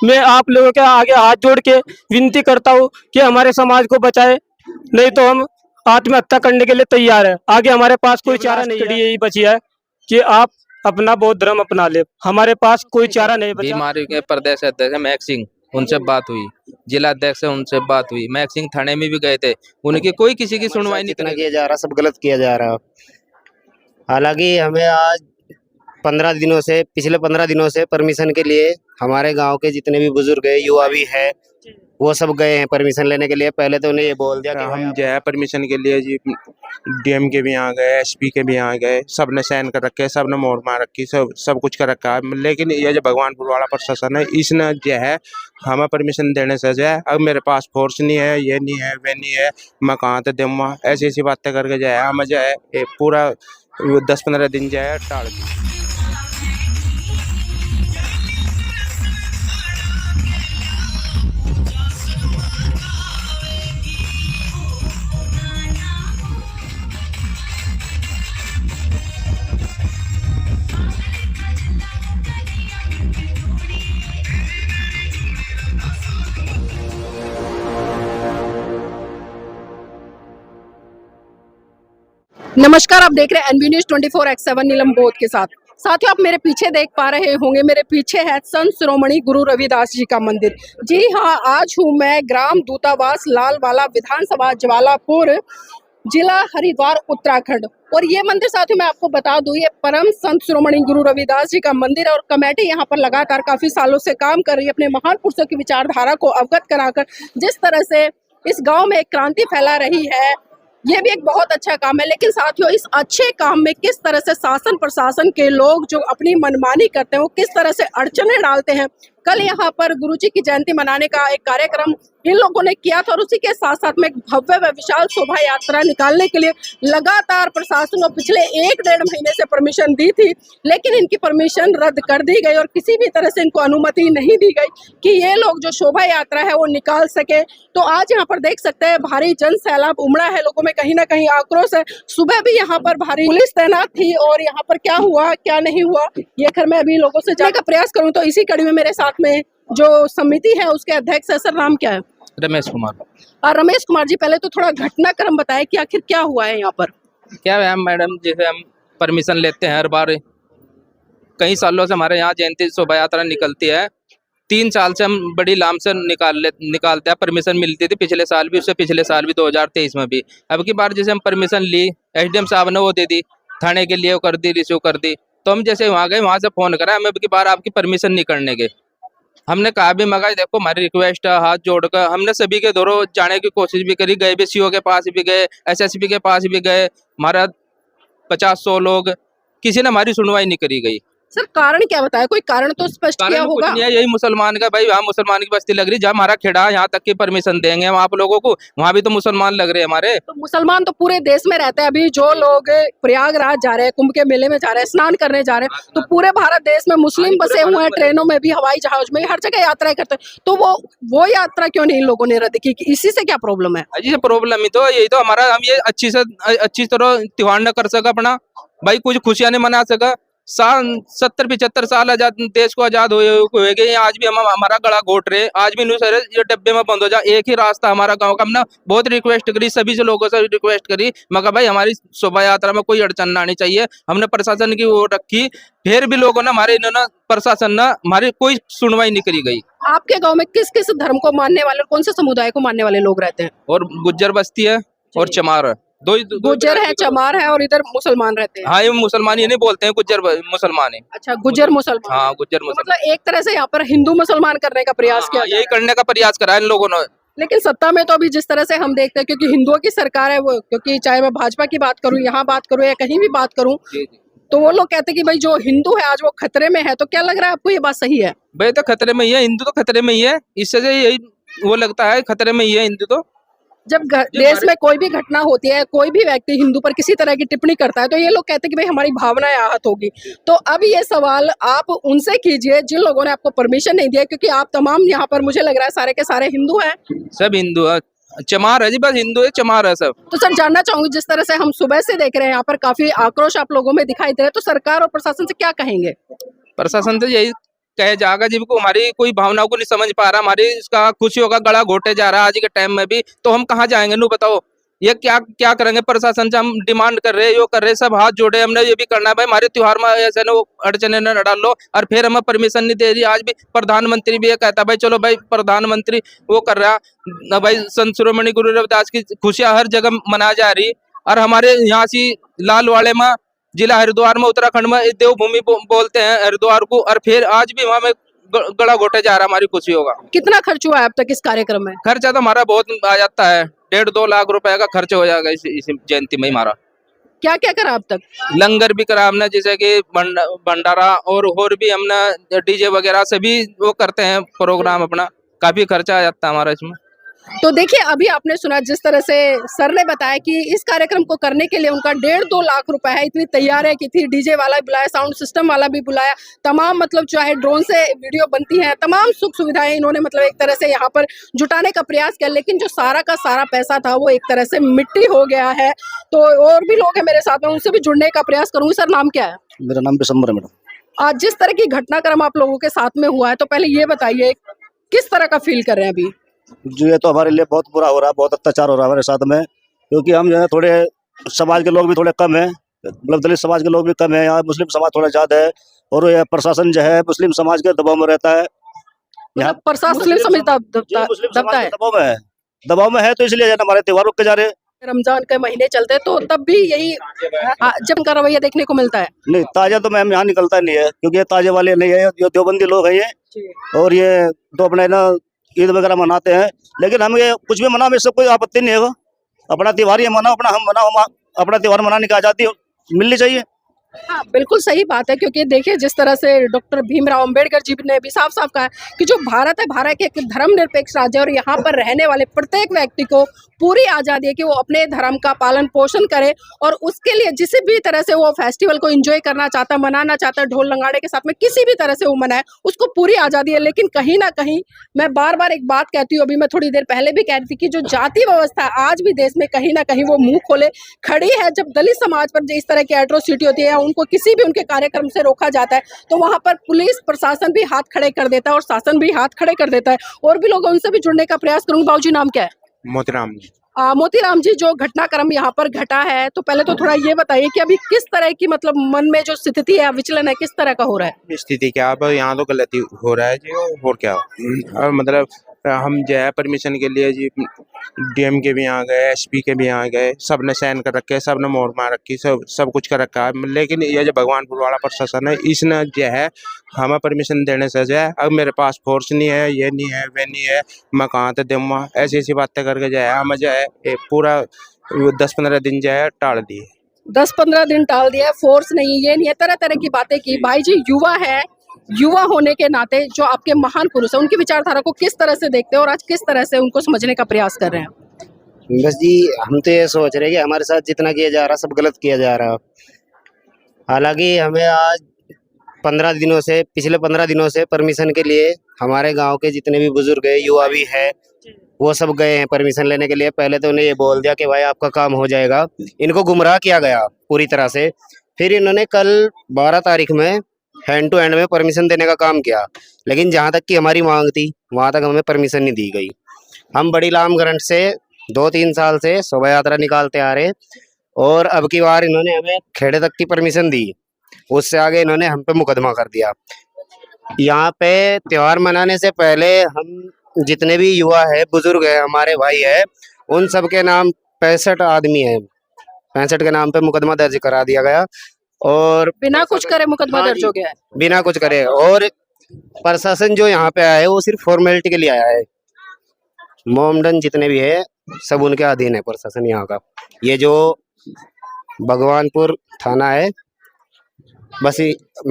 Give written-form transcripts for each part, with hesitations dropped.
मैं आप लोगों के आगे हाथ जोड़ के विनती करता हूँ कि हमारे समाज को बचाए, नहीं तो हम आत्महत्या करने के लिए तैयार है। आगे हमारे पास कोई चारा नहीं है। यही बची है कि आप अपना बौद्ध धर्म अपना ले, हमारे पास कोई चारा नहीं बचा। बीमारी के प्रदेश अध्यक्ष है महक सिंह, उनसे बात हुई। जिला अध्यक्ष है, उनसे बात हुई। महक सिंह थाने में भी गए थे, उनकी कोई किसी की सुनवाई नहीं जितना करी। किया जा रहा सब गलत किया जा रहा। हालांकि हमें आज 15 दिनों से पिछले 15 दिनों से परमिशन के लिए हमारे गांव के जितने भी बुजुर्ग है, युवा भी है, वो सब गए हैं परमिशन लेने के लिए। पहले तो उन्हें ये बोल दिया कि हम जो है परमिशन के लिए जी डीएम के भी यहाँ गए, एसपी के भी यहाँ गए, सब ने साइन कर रखे, सब ने मोहर मार रखी, सब कुछ कर रखा है। लेकिन ये जो भगवानपुर वाला प्रशासन है, इसने जो है हमें परमिशन देने से जो है, अब मेरे पास फोर्स नहीं है, ये नहीं है, वे नहीं है, मैं कहाँ से दूँगा, ऐसी ऐसी बातें करके जो है हमें जो है पूरा 10-15 दिन जो है टाल दी। नमस्कार, आप देख रहे हैं एनबी न्यूज 24x7 नीलम बोध के साथ। साथियों, आप मेरे पीछे देख पा रहे होंगे, मेरे पीछे है संत शिरोमणि गुरु रविदास जी का मंदिर। जी हाँ, आज हूँ मैं ग्राम दूतावास लालवाला, विधानसभा ज्वालापुर, जिला हरिद्वार, उत्तराखंड। और ये मंदिर साथियों मैं आपको बता दूं, ये परम संत शिरोमणि गुरु रविदास जी का मंदिर है और कमेटी यहाँ पर लगातार काफी सालों से काम कर रही है, अपने महान पुरुषों की विचारधारा को अवगत कराकर जिस तरह से इस गाँव में एक क्रांति फैला रही है, ये भी एक बहुत अच्छा काम है। लेकिन साथियों, इस अच्छे काम में किस तरह से शासन प्रशासन के लोग जो अपनी मनमानी करते हैं, वो किस तरह से अड़चने डालते हैं। कल यहाँ पर गुरुजी की जयंती मनाने का एक कार्यक्रम इन लोगों ने किया था और उसी के साथ साथ में एक भव्य व विशाल शोभा यात्रा निकालने के लिए लगातार प्रशासन को पिछले 1-1.5 महीने से परमिशन दी थी, लेकिन इनकी परमिशन रद्द कर दी गई और किसी भी तरह से इनको अनुमति नहीं दी गई कि ये लोग जो शोभा यात्रा है वो निकाल सके। तो आज यहाँ पर देख सकते हैं भारी जन सैलाब उमड़ा है, लोगों में कहीं ना कहीं आक्रोश है। सुबह भी यहाँ पर भारी पुलिस तैनात थी और यहाँ पर क्या हुआ क्या नहीं हुआ ये खैर मैं अभी लोगों से जानने का प्रयास करूँ। तो इसी कड़ी में मेरे साथ में जो समिति है उसके अध्यक्ष है, सर नाम क्या है? रमेश कुमार। और रमेश कुमार जी, पहले तो थोड़ा घटनाक्रम बताएं कि आखिर क्या हुआ है यहाँ पर। क्या है मैडम, जैसे हम परमिशन लेते हैं हर बार, कई सालों से हमारे यहाँ जयंती शोभा यात्रा निकलती है। 3 साल से हम बड़ी लाम से निकालते हैं। परमिशन मिलती थी पिछले साल भी, उससे पिछले साल भी 2023 में भी। अब की बार जैसे हम परमिशन ली, एसडीएम साहब ने वो दे दी, थाने के लिए वो कर दी, रिसीव कर दी। तो हम जैसे वहाँ गए, वहाँ से फोन करा, हम अब की बार आपकी परमिशन नहीं करने गए। हमने कहा भी मगा देखो हमारी रिक्वेस्ट है, हाथ जोड़कर हमने सभी के दौरों जाने की कोशिश भी करी, गए भी सीओ के पास भी गए, एसएसपी के पास भी गए, हमारा 50-100 लोग, किसी ने हमारी सुनवाई नहीं करी गई। सर कारण क्या बताया, कोई कारण तो स्पष्ट किया होगा। कुछ नहीं है, यही मुसलमान का भाई, वहाँ मुसलमान की बस्ती लग रही, जहाँ हमारा खेड़ा यहाँ तक की परमिशन देंगे हम आप लोगों को, वहाँ भी तो मुसलमान लग रहे हैं हमारे। तो मुसलमान तो पूरे देश में रहते हैं। अभी जो लोग प्रयागराज जा रहे हैं, कुंभ के मेले में जा रहे हैं, स्नान करने जा रहे हैं, तो पूरे भारत देश में मुस्लिम बसे हुए हैं, ट्रेनों में भी, हवाई जहाज में, हर जगह यात्राएं करते हैं। तो वो यात्रा क्यों नहीं इन लोगों ने रद्द की? इसी से क्या प्रॉब्लम है? जी प्रॉब्लम ही तो यही तो हमारा, हम ये अच्छी तरह त्योहार न कर सका अपना, भाई कुछ खुशियां नहीं मना सका। 70-75 साल आजाद देश को आजाद हुए गए, आज भी हम हमारा गला घोट रहे, आज भी सर ये डब्बे में बंद हो जा। एक ही रास्ता हमारा गांव का। हमने बहुत रिक्वेस्ट करी, सभी से लोगों से रिक्वेस्ट करी, मगर भाई हमारी शोभा यात्रा में कोई अड़चन ना आनी चाहिए। हमने प्रशासन की वो रखी, फिर भी लोगों ने हमारे प्रशासन ने हमारी कोई सुनवाई नहीं करी गई। आपके गाँव में किस किस धर्म को मानने वाले, कौन से समुदाय को मानने वाले लोग रहते हैं? और गुज्जर बस्ती है और चमार है, दो गुज्जर है, चमार है और इधर मुसलमान रहते हैं। हाँ, ये मुसलमान ये नहीं बोलते हैं, गुज्जर मुसलमान है। अच्छा, गुज्जर मुसलमान। हाँ, गुज्जर मुसलमान। मतलब एक तरह से यहाँ पर हिंदू मुसलमान करने का प्रयास किया, यही करने का प्रयास करा इन लोगों ने। लेकिन सत्ता में तो अभी जिस तरह से हम देखते हैं, क्योंकि हिंदुओं की सरकार है वो, क्योंकि चाहे मैं भाजपा की बात करूं, यहाँ बात करूं या कहीं भी बात करूं, तो वो लोग कहते हैं कि भाई जो हिंदू है आज वो खतरे में है। तो क्या लग रहा है आपको, ये बात सही है? भाई तो खतरे में ही है, हिंदू तो खतरे में ही है, इससे यही वो लगता है खतरे में ही है हिंदू तो। जब देश में कोई भी घटना होती है, कोई भी व्यक्ति हिंदू पर किसी तरह की टिप्पणी करता है, तो ये लोग कहते हैं कि भाई हमारी भावनाएं आहत होगी। तो अब ये सवाल आप उनसे कीजिए जिन लोगों ने आपको परमिशन नहीं दिया, क्योंकि आप तमाम यहाँ पर मुझे लग रहा है सारे के सारे हिंदू हैं। सब हिंदू है, चमार है जी, बस हिंदू है, चमार है सब। तो सर जानना चाहूंगी, जिस तरह से हम सुबह से देख रहे हैं यहाँ पर काफी आक्रोश आप लोगों में दिखाई दे रहा है, तो सरकार और प्रशासन से क्या कहेंगे? प्रशासन तो यही कहे जाएगा जिनको हमारी कोई भावनाओं को नहीं समझ पा रहा, हमारी इसका खुशियों का गला घोटे जा रहा है आज के टाइम में भी, तो हम कहाँ जाएंगे? नू बताओ, ये क्या क्या करेंगे? प्रशासन से हम डिमांड कर रहे हैं, यो कर रहे हैं, सब हाथ जोड़े, हमने ये भी करना है भाई, हमारे त्योहार में ऐसे ना वो अड़चने न डाल लो, और फिर हमें परमिशन नहीं दे रही। आज भी प्रधानमंत्री भी ये कहता है भाई चलो भाई, प्रधानमंत्री वो कर रहा ना भाई, संत शिरोमणि गुरु रविदास की खुशियां हर जगह मनाई जा रही, और हमारे यहाँ से लालवाड़े में, जिला हरिद्वार में, उत्तराखंड में देवभूमि बोलते हैं हरिद्वार को, और फिर आज भी वहाँ में गला घोटे जा रहा हमारी खुशियों का। कितना खर्च हुआ है अब तक इस कार्यक्रम में? खर्चा तो हमारा बहुत आ जाता है, 1.5-2 लाख रुपए का खर्च हो जाएगा इस जयंती में हमारा। क्या क्या करा अब तक? लंगर भी करा हमने, जैसे कि भंडारा, और भी हमने डीजे वगैरह से भी वो करते हैं प्रोग्राम अपना, काफी खर्चा आ जाता है हमारा इसमें। तो देखिए, अभी आपने सुना जिस तरह से सर ने बताया कि इस कार्यक्रम को करने के लिए उनका 1.5-2 लाख रुपए है, इतनी तैयारी की थी, डीजे वाला भी बुलाया, साउंड सिस्टम वाला भी बुलाया, तमाम मतलब चाहे ड्रोन से वीडियो बनती है, तमाम सुख सुविधाएं इन्होंने मतलब एक तरह से यहाँ पर जुटाने का प्रयास किया, लेकिन जो सारा का सारा पैसा था वो एक तरह से मिट्टी हो गया है। तो और भी लोग हैं मेरे साथ में, उनसे भी जुड़ने का प्रयास करूंगी। सर, नाम क्या है? मेरा नाम बिशंबर है मैडम। आज जिस तरह की घटनाक्रम आप लोगों के साथ में हुआ है, तो पहले ये बताइए किस तरह का फील कर रहे हैं अभी? जो ये तो हमारे लिए बहुत बुरा हो रहा है, बहुत अत्याचार हो रहा है हमारे साथ में, क्योंकि हम जो है थोड़े समाज के लोग भी थोड़े कम हैं, मतलब दलित समाज के लोग भी कम है, यहाँ मुस्लिम समाज थोड़ा ज्यादा है, और ये प्रशासन जो है मुस्लिम समाज के दबाव में रहता है। यहाँ प्रशासन मुस्लिम समाज दबता है, दबाव में है, तो इसलिए हमारे त्योहार रुक के जा रहे हैं। रमजान के महीने चलते तो तब भी यही जब का रवैया देखने को मिलता है। नहीं, ताजा तो मैम यहाँ निकलता नहीं है, क्योंकि ये ताजे वाले नहीं है, ये देवबंदी लोग हैं ये, और ये तो अपने ना ईद वगैरह मनाते हैं, लेकिन हम ये कुछ भी मना, में इससे कोई आपत्ति नहीं है। वो अपना त्योहार ये मनाओ, अपना हम मनाओ, अपना त्योहार मनाने की आजादी मिलनी चाहिए। हाँ, बिल्कुल सही बात है, क्योंकि देखिए जिस तरह से डॉक्टर भीमराव अंबेडकर जी ने भी साफ साफ कहा कि जो भारत है, भारत एक धर्मनिरपेक्ष राज्य है, और यहाँ पर रहने वाले प्रत्येक व्यक्ति को पूरी आज़ादी है कि वो अपने धर्म का पालन पोषण करे, और उसके लिए जिस भी तरह से वो फेस्टिवल को एंजॉय करना चाहता है, मनाना चाहता है, ढोल नगाड़े के साथ में किसी भी तरह से वो मनाए, उसको पूरी आज़ादी है। लेकिन कहीं ना कहीं मैं बार बार एक बात कहती हूँ, अभी मैं थोड़ी देर पहले भी कह रही थी कि जो जाति व्यवस्था आज भी देश में कहीं ना कहीं वो मुंह खोले खड़ी है। जब दलित समाज पर इस तरह की एट्रोसिटी होती है, उनको किसी भी उनके कार्यक्रम से रोका जाता है, तो वहां पर पुलिस प्रशासन भी हाथ खड़े कर देता है और शासन भी हाथ खड़े कर देता है। और भी लोग, उनसे भी जुड़ने का प्रयास करूंगी। बाबूजी, नाम क्या है? मोतीराम जी। मोतीराम जी, जो घटनाक्रम यहाँ पर घटा है, तो पहले तो थोड़ा ये बताइए कि अभी किस तरह की मतलब मन में जो स्थिति है, विचलन है, किस तरह का हो रहा है? स्थिति क्या, अब यहाँ तो गलती हो रहा है जी, और क्या। और मतलब हम जो है परमिशन के लिए जी डीएम के भी आ गए, एसपी के भी आ गए, सब ने साइन कर रखे, सब ने मोहर मार रखी, सब कुछ कर रखा है, लेकिन ये जो भगवानपुर वाला प्रशासन है, इसने जो है हमें परमिशन देने से जो है, अब मेरे पास फोर्स नहीं है, ये नहीं है, वे नहीं है, मैं कहाँ से दूँगा, ऐसी ऐसी बातें करके जो है हमें जो है पूरा 10-15 दिन जो है टाल दिए। 10-15 दिन टाल दिया, फोर्स नहीं, ये नहीं है, तरह तरह की बातें की। भाई जी, युवा है, युवा होने के नाते जो आपके महान पुरुष है, उनकी विचारधारा को किस तरह से देखते हैं और आज किस तरह से उनको समझने का प्रयास कर रहे हैं? बस जी, हम तो ये सोच रहे हैं कि हमारे साथ जितना किया जा रहा सब गलत किया जा रहा। हालांकि हमें आज 15 दिनों से, पिछले 15 दिनों से परमिशन के लिए हमारे गांव के जितने भी बुजुर्ग है, युवा भी है, वो सब गए हैं परमिशन लेने के लिए। पहले तो उन्हें ये बोल दिया कि भाई आपका काम हो जाएगा, इनको गुमराह किया गया पूरी तरह से। फिर इन्होंने कल 12 तारीख में हैंड टू हैंड में परमिशन देने का काम किया, लेकिन जहाँ तक की हमारी मांग थी वहाँ तक हमें परमिशन नहीं दी गई। हम बड़ी लाम ग्रंथ से 2-3 साल से शोभा यात्रा निकालते आ रहे, और अब की बार इन्होंने हमें खेड़े तक की परमिशन दी, उससे आगे इन्होंने हम पे मुकदमा कर दिया। यहाँ पे त्योहार मनाने से पहले हम जितने भी युवा है, बुजुर्ग है, हमारे भाई है, उन सब के नाम 65 आदमी है, 65 के नाम पे मुकदमा दर्ज करा दिया गया, और बिना कुछ करे मुकदमा दर्ज हो गया है। बिना कुछ करे। और प्रशासन जो यहाँ पे आया है वो सिर्फ फॉर्मेलिटी के लिए आया है। मोमडन जितने भी है सब उनके अधीन है प्रशासन यहाँ का। ये जो भगवानपुर थाना है, बस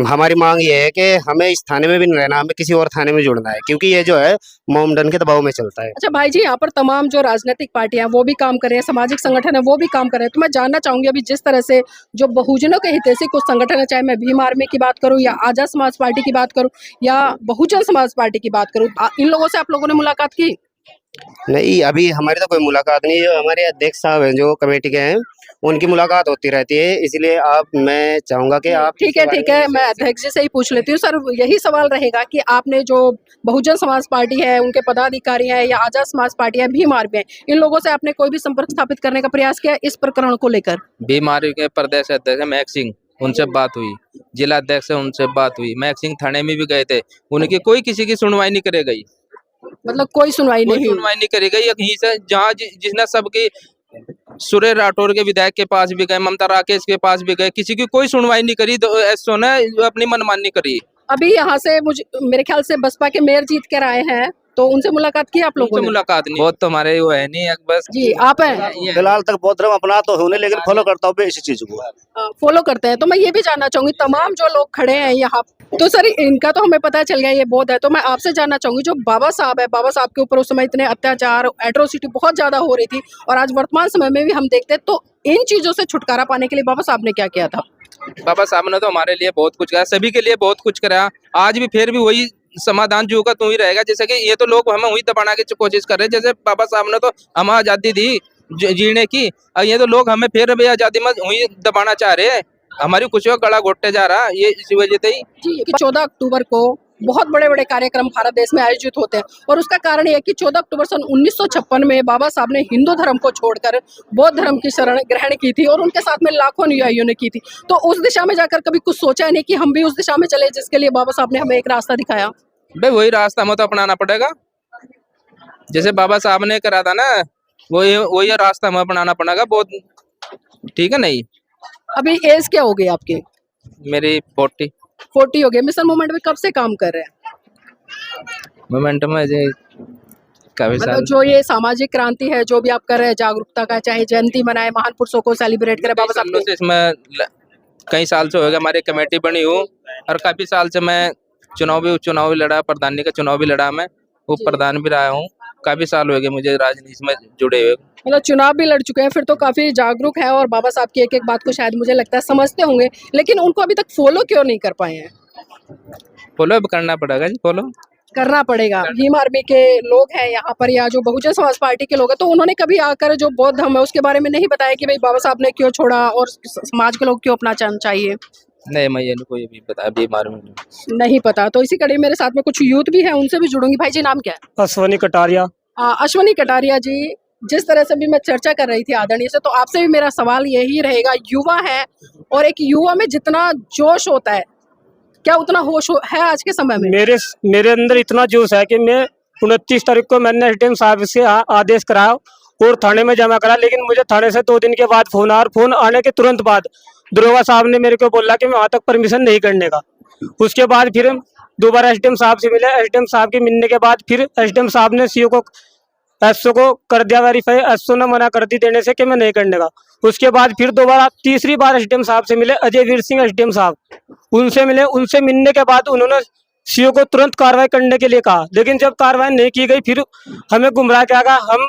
हमारी मांग ये है कि हमें इस थाने में भी नहीं रहना, हमें किसी और थाने में जुड़ना है, क्योंकि ये जो है मोमडन के दबाव में चलता है। अच्छा भाई जी, यहाँ पर तमाम जो राजनीतिक पार्टियां वो भी काम कर रहे हैं, सामाजिक संगठन है वो भी काम कर रहे हैं, तो मैं जानना चाहूंगी अभी जिस तरह से जो बहुजनों के हितैषी कुछ संगठन है, चाहे मैं भीम आर्मी की बात करूँ या आजाद समाज पार्टी की बात करूँ या बहुजन समाज पार्टी की बात करूँ, इन लोगों से आप लोगों ने मुलाकात की? नहीं, अभी हमारी तो कोई मुलाकात नहीं है। हमारे अध्यक्ष साहब हैं जो कमेटी के हैं, उनकी मुलाकात होती रहती है, इसलिए मैं चाहूंगा कि आप ठीक है ठीक है, मैं अध्यक्ष जी से ही पूछ लेती हूँ। सर, यही सवाल रहेगा कि आपने जो बहुजन समाज पार्टी है, उनके पदाधिकारी हैं या आजाद समाज पार्टी है, भीम आर्मी है, इन लोगों से आपने कोई भी संपर्क स्थापित करने का प्रयास किया इस प्रकरण को लेकर? बीमारी के प्रदेश अध्यक्ष महक सिंह, उनसे बात हुई। जिला अध्यक्ष है, उनसे बात हुई। महक सिंह थाने में भी गए थे, उनकी कोई किसी की सुनवाई नहीं करे गई। मतलब कोई सुनवाई कोई नहीं हुई? सुनवाई नहीं करी गई। यहीं से जहाँ जिसने सबकी सुरेश राठौर के विधायक के पास भी गए, ममता राकेश के पास भी गए, किसी की कोई सुनवाई नहीं करी। तो एसओ ने अपनी मनमानी करी। अभी यहाँ से मेरे ख्याल से बसपा के मेयर जीत कर आए हैं, तो उनसे मुलाकात की आप लोगों उनसे ने? मुलाकात नहीं, बहुत तो हमारे वो है नहीं, बस जी, आप हैं? ये फिलहाल तक बौद्ध धर्म अपना तो होने, लेकिन फॉलो करता हूँ मैं इसी चीज को। फॉलो करते हैं। तो मैं ये भी जानना चाहूंगी, तमाम जो लोग खड़े हैं यहाँ, तो सर इनका तो हमें पता चल गया ये बौद्ध है, तो मैं आपसे जानना चाहूंगी, जो बाबा साहब है, बाबा साहब के ऊपर उस समय इतने अत्याचार, एट्रोसिटी बहुत ज्यादा हो रही थी, और आज वर्तमान समय में भी हम देखते हैं, तो इन चीजों से छुटकारा पाने के लिए बाबा साहब ने क्या किया था? बाबा साहब ने तो हमारे लिए बहुत कुछ करा, सभी के लिए बहुत कुछ करा। आज भी फिर भी वही समाधान जो का तू ही रहेगा। जैसे कि ये तो लोग हमें वही दबाना की कोशिश कर रहे हैं। जैसे बाबा साहब ने तो हमें आजादी दी जीने की, और ये तो लोग हमें फिर भी आजादी में वही दबाना चाह रहे हैं। हमारी खुशियों का गला घोटते जा रहा है, ये इसी वजह से ही। जी, कि 14 अक्टूबर को बहुत बड़े बड़े कार्यक्रम भारत देश में आयोजित होते हैं, और उसका कारण ये है कि 14 अक्टूबर सन 1956 में बाबा साहब ने हिंदू धर्म को छोड़कर बौद्ध धर्म की शरण ग्रहण की थी, और उनके साथ में लाखों अनुयायियों ने की थी। तो उस दिशा में जाकर कभी कुछ सोचा नहीं कि हम भी उस दिशा में चले जिसके लिए बाबा साहब ने हमें एक रास्ता दिखाया? भाई वही रास्ता हमें तो अपनाना पड़ेगा, जैसे बाबा साहब ने करा था ना, वही रास्ता हमें अपनाना पड़ेगा। बहुत ठीक है। नहीं, अभी एज क्या हो गई आपकी? मेरी 40 हो गए। मिशन मूवमेंट में कब से काम कर रहे हैं? मोमेंटम में काफी मतलब साल। जो ये सामाजिक क्रांति है, जो भी आप कर रहे हैं जागरूकता का, चाहे जयंती मनाए, महान पुरुषों को सेलिब्रेट करें, बाबा साहब से इसमें कई साल से हो गया, हमारी कमेटी बनी हूँ, और काफी साल से मैं चुनाव भी लड़ा, प्रधानी का चुनाव भी लड़ा, मैं उप प्रधान भी रहा हूँ। काफी साल हो गए मुझे राजनीति में जुड़े हुए। मतलब चुनाव भी लड़ चुके हैं, फिर तो काफी जागरूक है, और बाबा साहब की एक एक बात को शायद मुझे लगता है समझते होंगे, लेकिन उनको अभी तक फॉलो क्यों नहीं कर पाए हैं? फॉलो करना पड़ेगा जी, फॉलो करना पड़ेगा। भीम आर्मी के लोग हैं यहाँ पर, या जो बहुजन समाज पार्टी के लोग हैं, तो उन्होंने कभी आकर जो बौद्ध धर्म है उसके बारे में नहीं बताया कि भाई बाबा साहब ने क्यों छोड़ा और समाज के लोग क्यों अपनाना चाहिए? नहीं, मैं ये कोई भी बताया बीमार में नहीं पता। तो इसी कड़ी मेरे साथ में कुछ यूथ भी है, उनसे भी जुड़ूंगी। भाई जी, नाम क्या है? अश्वनी कटारिया। अश्वनी कटारिया जी, जिस तरह से भी मैं चर्चा कर रही थी आदरणीय से, तो आपसे भी मेरा सवाल यही रहेगा, युवा है, और एक युवा में जितना जोश होता है, क्या उतना होश है आज के समय में? मेरे अंदर इतना जोश है कि मैं 29 तारीख को मैंने एसडीएम साहब से आदेश कराया और थाने में जमा करा, लेकिन मुझे थाने से 2 दिन के बाद फोन आया, और फोन आने के तुरंत बाद दरोगा साहब ने मेरे को बोला कि मैं वहां तक परमिशन नहीं करने का। उसके बाद फिर दोबारा एसडीएम साहब से मिले। एसडीएम साहब के मिलने के बाद फिर एसडीएम साहब ने एसओ को कर दिया वेरीफाई। एसओ ने मना कर दी देने से कि मैं नहीं करने का। उसके बाद फिर दोबारा तीसरी बार एसडीएम साहब से मिले, अजय वीर सिंह एसडीएम साहब, उनसे मिले। उनसे मिलने के बाद उन्होंने सीओ को तुरंत कार्रवाई करने के लिए कहा, लेकिन जब कार्रवाई नहीं की गई फिर हमें गुमराह किया गया। हम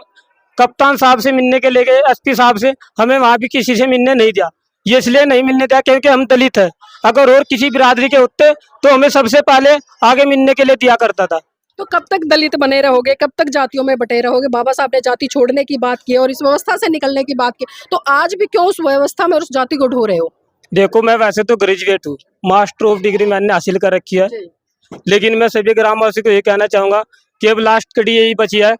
कप्तान साहब से मिलने के लिए गए, एसपी साहब से, हमें वहां भी किसी से मिलने नहीं दिया। ये इसलिए नहीं मिलने दिया क्योंकि हम दलित है। अगर और किसी बिरादरी के होते तो हमें सबसे पहले आगे मिलने के लिए दिया करता था। तो कब तक दलित बने रहोगे, कब तक जातियों में बटे रहोगे? बाबा साहब ने जाति छोड़ने की बात की और इस व्यवस्था से निकलने की बात की, तो आज भी क्यों उस व्यवस्था में उस जाति को ढो रहे हो? देखो, मैं वैसे तो ग्रेजुएट हूँ, मास्टर ऑफ डिग्री मैंने हासिल कर रखी है, लेकिन मैं सभी ग्रामवासी को ये कहना चाहूंगा कि अब लास्ट कड़ी यही बची है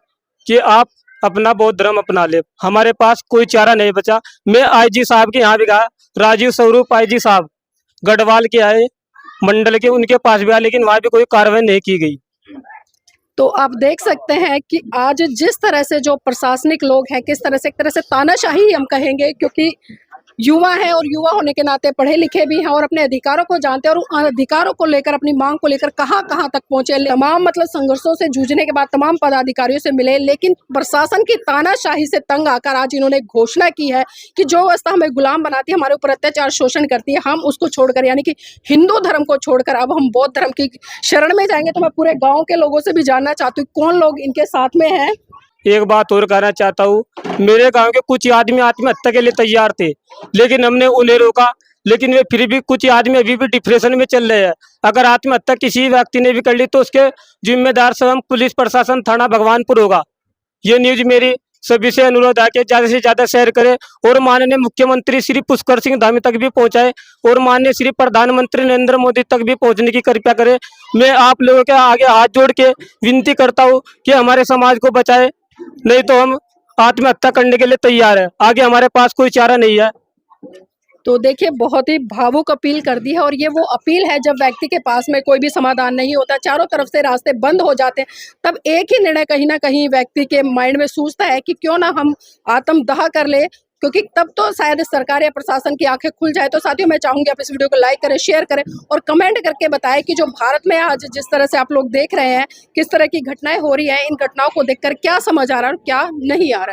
कि आप अपना बौद्ध धर्म अपना ले। हमारे पास कोई चारा नहीं बचा। मैं आईजी साहब के यहाँ भी गया, राजीव स्वरूप आईजी साहब गढ़वाल के आए मंडल के, उनके पास भी आया, लेकिन वहां भी कोई कार्रवाई नहीं की गई। तो आप देख सकते हैं कि आज जिस तरह से जो प्रशासनिक लोग हैं, किस तरह से, एक तरह से तानाशाही हम कहेंगे, क्योंकि युवा है और युवा होने के नाते पढ़े लिखे भी हैं और अपने अधिकारों को जानते हैं, और उन अधिकारों को लेकर, अपनी मांग को लेकर कहां कहां तक पहुंचे। तमाम मतलब संघर्षों से जूझने के बाद तमाम पदाधिकारियों से मिले, लेकिन प्रशासन की तानाशाही से तंग आकर आज इन्होंने घोषणा की है कि जो व्यवस्था हमें गुलाम बनाती है, हमारे ऊपर अत्याचार शोषण करती है, हम उसको छोड़कर, यानी कि हिंदू धर्म को छोड़कर अब हम बौद्ध धर्म की शरण में जाएंगे। तो मैं पूरे गाँव के लोगों से भी जानना चाहती हूँ कौन लोग इनके साथ में है। एक बात और कहना चाहता हूँ, मेरे गांव के कुछ आदमी आत्महत्या के लिए तैयार थे, लेकिन हमने उन्हें रोका, लेकिन वे फिर भी कुछ आदमी अभी भी डिप्रेशन में चल रहे हैं। अगर आत्महत्या किसी व्यक्ति ने भी कर ली तो उसके जिम्मेदार स्वयं पुलिस प्रशासन थाना भगवानपुर होगा। ये न्यूज मेरी सभी से अनुरोध है कि ज्यादा से ज्यादा शेयर करें और माननीय मुख्यमंत्री श्री पुष्कर सिंह धामी तक भी पहुंचाए और माननीय श्री प्रधानमंत्री नरेंद्र मोदी तक भी पहुंचने की कृपया करें। मैं आप लोगों के आगे हाथ जोड़ के विनती करता हूं कि हमारे समाज को बचाए, नहीं तो हम आत्महत्या करने के लिए तैयार है। आगे हमारे पास कोई चारा नहीं है। तो देखिए बहुत ही भावुक अपील कर दी है और ये वो अपील है जब व्यक्ति के पास में कोई भी समाधान नहीं होता, चारों तरफ से रास्ते बंद हो जाते हैं, तब एक ही निर्णय कहीं ना कहीं व्यक्ति के माइंड में सूझता है कि क्यों ना हम आत्मदाह कर ले, क्योंकि तब तो शायद सरकार या प्रशासन की आंखें खुल जाए। तो साथियों मैं चाहूंगी आप इस वीडियो को लाइक करें, शेयर करें और कमेंट करके बताएं कि जो भारत में आज जिस तरह से आप लोग देख रहे हैं किस तरह की घटनाएं हो रही है, इन घटनाओं को देखकर क्या समझ आ रहा है और क्या नहीं आ रहा है।